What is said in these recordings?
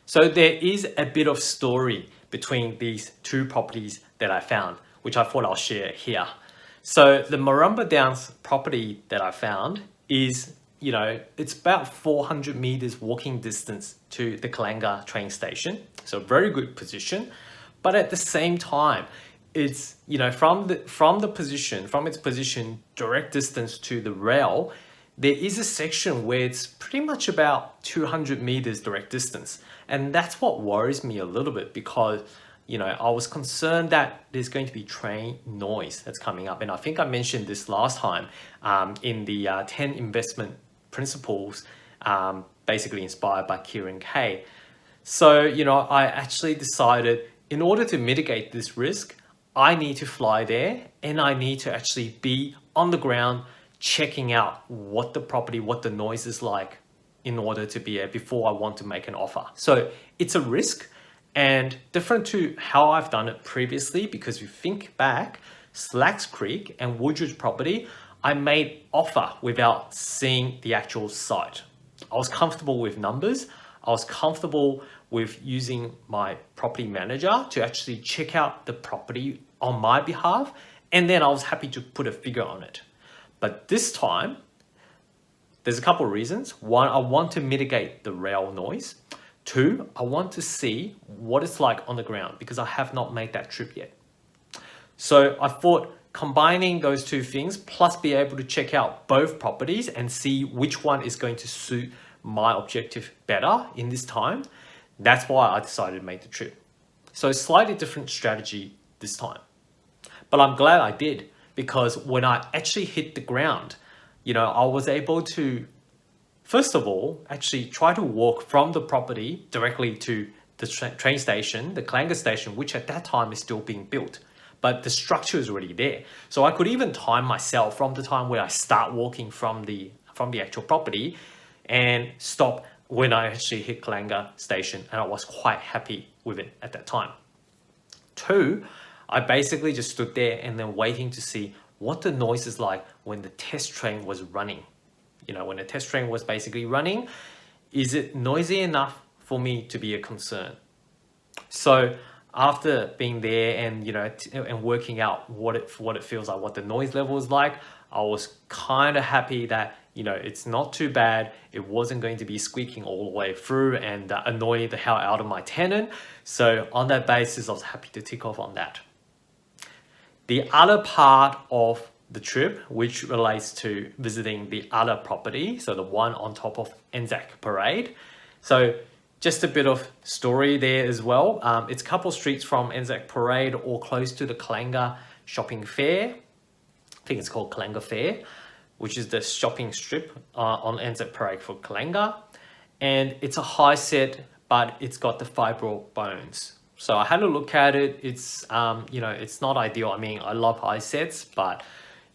So there is a bit of story between these two properties that I found, which I thought I'll share here. So the Murrumba Downs property that I found is, it's about 400 meters walking distance to the Kalanga train station. So very good position. But at the same time, it's, from its position, direct distance to the rail, there is a section where it's pretty much about 200 meters direct distance. And that's what worries me a little bit because, I was concerned that there's going to be train noise that's coming up. And I think I mentioned this last time in the 10 investment principles, basically inspired by Kieran Kay. So, I actually decided in order to mitigate this risk, I need to fly there and I need to actually be on the ground checking out what the noise is like in order to be before I want to make an offer. So it's a risk and different to how I've done it previously, because if you think back, Slacks Creek and Woodridge property, I made offer without seeing the actual site. I was comfortable with numbers. I was comfortable with using my property manager to actually check out the property on my behalf. And then I was happy to put a figure on it. But this time, there's a couple of reasons. One, I want to mitigate the rail noise. Two, I want to see what it's like on the ground because I have not made that trip yet. So I thought combining those two things plus be able to check out both properties and see which one is going to suit my objective better in this time. That's why I decided to make the trip. So slightly different strategy this time. But I'm glad I did because when I actually hit the ground, I was able to, first of all, actually try to walk from the property directly to the train station, the Kalanga station, which at that time is still being built. But the structure is already there. So I could even time myself from the time where I start walking from the actual property and stop when I actually hit Kalanga station. And I was quite happy with it at that time. Two, I basically just stood there and then waiting to see what the noise is like when the test train was running. When the test train was basically running, is it noisy enough for me to be a concern? So after being there and and working out what it feels like, what the noise level is like, I was kind of happy that it's not too bad. It wasn't going to be squeaking all the way through and annoy the hell out of my tenant. So on that basis, I was happy to tick off on that. The other part of the trip, which relates to visiting the other property, so the one on top of Anzac Parade. So just a bit of story there as well. It's a couple streets from Anzac Parade or close to the Kalanga Shopping Fair. I think it's called Kalanga Fair, which is the shopping strip on Anzac Parade for Kalanga. And it's a high set, but it's got the fibro bones. So I had a look at it. It's, it's not ideal. I mean, I love high sets, but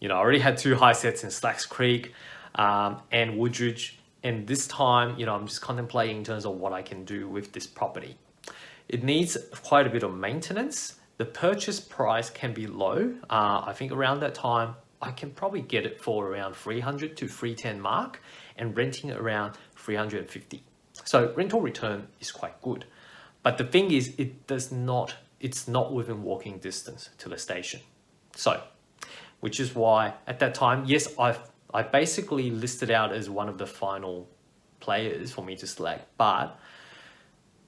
I already had 2 high sets in Slacks Creek and Woodridge. And this time, I'm just contemplating in terms of what I can do with this property. It needs quite a bit of maintenance. The purchase price can be low. I think around that time, I can probably get it for around 300 to 310 mark and renting it around 350. So rental return is quite good. But the thing is, it's not within walking distance to the station. So, which is why at that time, yes, I basically listed out as one of the final players for me to select, but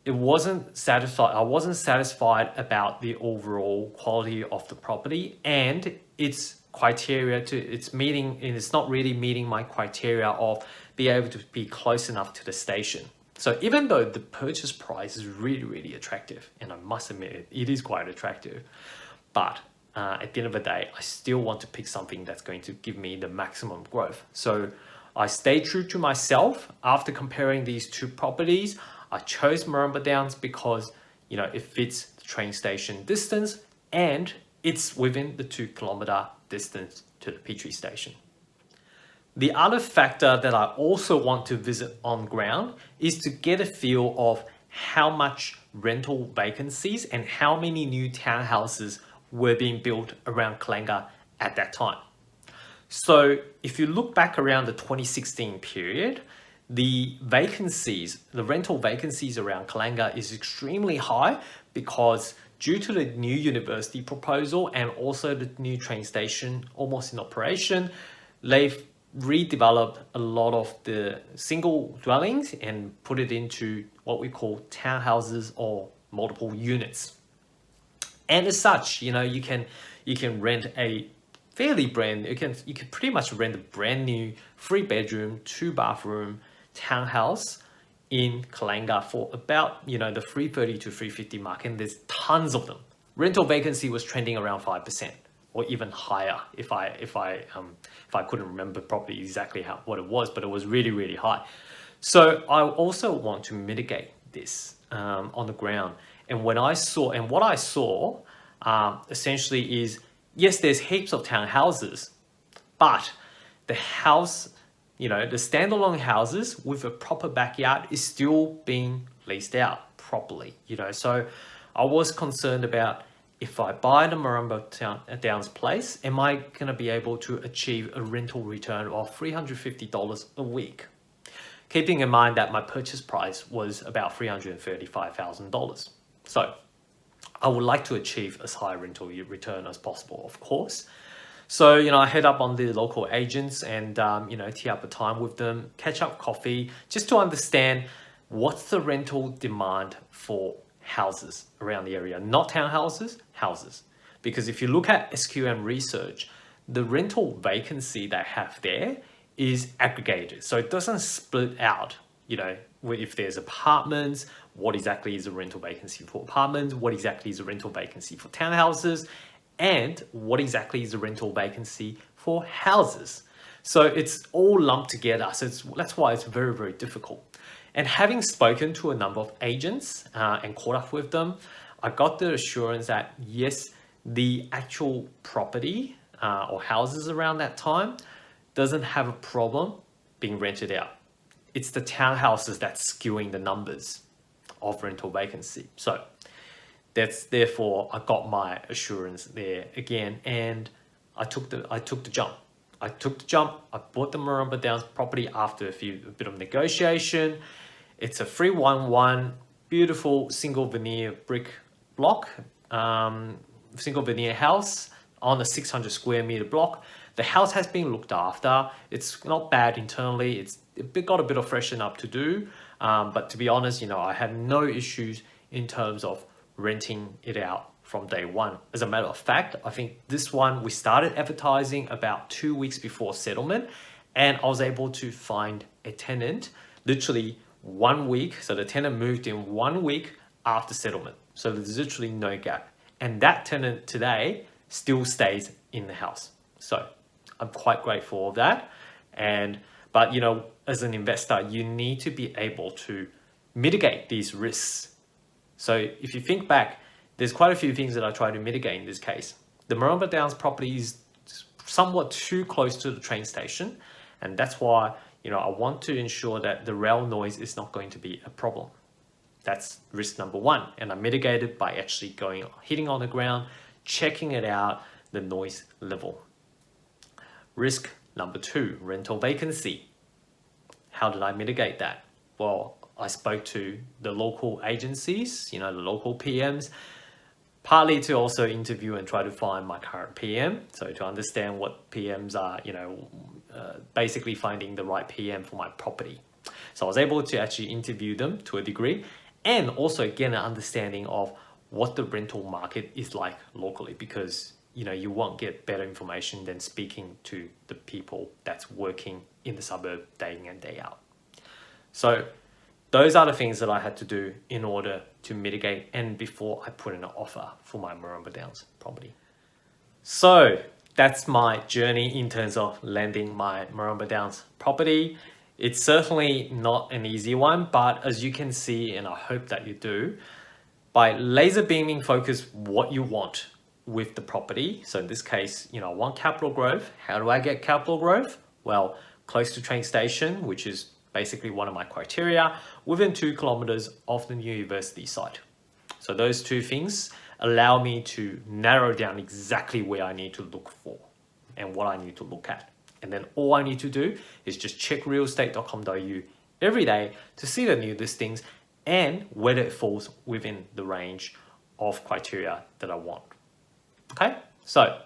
it wasn't satisfied. I wasn't satisfied about the overall quality of the property and its criteria it's not really meeting my criteria of being able to be close enough to the station. So even though the purchase price is really, really attractive, and I must admit it is quite attractive, but at the end of the day, I still want to pick something that's going to give me the maximum growth. So I stayed true to myself. After comparing these 2 properties, I chose Murrumba Downs because it fits the train station distance and it's within the 2-kilometer distance to the Petrie station. The other factor that I also want to visit on ground is to get a feel of how much rental vacancies and how many new townhouses were being built around Kalanga at that time. So if you look back around the 2016 period, the vacancies, the rental vacancies around Kalanga is extremely high because due to the new university proposal and also the new train station almost in operation, they've redeveloped a lot of the single dwellings and put it into what we call townhouses or multiple units. And as such, you can rent a fairly you can pretty much rent a brand new 3-bedroom, 2-bathroom townhouse in Kalanga for about, the 330 to 350 mark, and there's tons of them. Rental vacancy was trending around 5% or even higher if I couldn't remember properly exactly what it was, but it was really, really high. So I also want to mitigate this on the ground. And what I saw essentially is, yes, there's heaps of townhouses, but the house, the standalone houses with a proper backyard is still being leased out properly, So I was concerned about, if I buy the Murrumba Downs place, am I going to be able to achieve a rental return of $350 a week? Keeping in mind that my purchase price was about $335,000. So I would like to achieve as high rental return as possible, of course. So, I head up on the local agents and, tee up a time with them, catch up coffee, just to understand what's the rental demand for houses around the area, not townhouses, houses. Because if you look at SQM research, the rental vacancy they have there is aggregated. So it doesn't split out, if there's apartments, what exactly is a rental vacancy for apartments, what exactly is a rental vacancy for townhouses, and what exactly is a rental vacancy for houses. So it's all lumped together. So that's why it's very, very difficult. And having spoken to a number of agents and caught up with them, I got the assurance that yes, the actual property or houses around that time doesn't have a problem being rented out. It's the townhouses that's skewing the numbers of rental vacancy. So therefore I got my assurance there again, and I took the jump. I bought the Murrumba Downs property after a bit of negotiation. It's a 311 beautiful single veneer brick block, single veneer house on a 600 square meter block. The house has been looked after. It's not bad internally. It's got a bit of freshen up to do. But to be honest, I had no issues in terms of renting it out from day one. As a matter of fact, I think this one, we started advertising about 2 weeks before settlement, and I was able to find a tenant literally 1 week. So the tenant moved in 1 week after settlement. So there's literally no gap. And that tenant today still stays in the house. So I'm quite grateful of that. But as an investor, you need to be able to mitigate these risks. So if you think back, there's quite a few things that I try to mitigate in this case. The Murrumba Downs property is somewhat too close to the train station, and that's why I want to ensure that the rail noise is not going to be a problem. That's risk number one, and I mitigate it by actually hitting on the ground, checking it out, the noise level. Risk number two, rental vacancy. How did I mitigate that? Well, I spoke to the local agencies, the local PMs, partly to also interview and try to find my current PM. So to understand what PMs are, basically finding the right PM for my property. So I was able to actually interview them to a degree, and also get an understanding of what the rental market is like locally, because you won't get better information than speaking to the people that's working in the suburb day in and day out. So those are the things that I had to do in order to mitigate and before I put in an offer for my Murrumba Downs property. So that's my journey in terms of landing my Murrumba Downs property. It's certainly not an easy one, but as you can see, and I hope that you do, by laser beaming focus what you want with the property. So in this case, I want capital growth. How do I get capital growth? Well, close to train station, which is basically one of my criteria, within 2 kilometers of the new university site. So those two things allow me to narrow down exactly where I need to look for and what I need to look at. And then all I need to do is just check realestate.com.au every day to see the new listings and whether it falls within the range of criteria that I want. Okay, so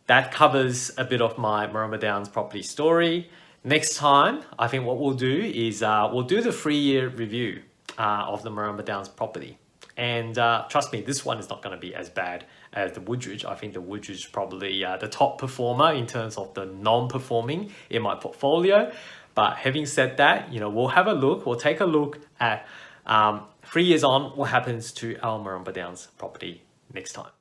that covers a bit of my Murrumba Downs property story. Next time, I think what we'll do is we'll do the 3-year review of the Murrumba Downs property. And trust me, this one is not going to be as bad as the Woodridge. I think the Woodridge is probably the top performer in terms of the non-performing in my portfolio. But having said that, we'll have a look. We'll take a look at 3 years on what happens to our Murrumba Downs property next time.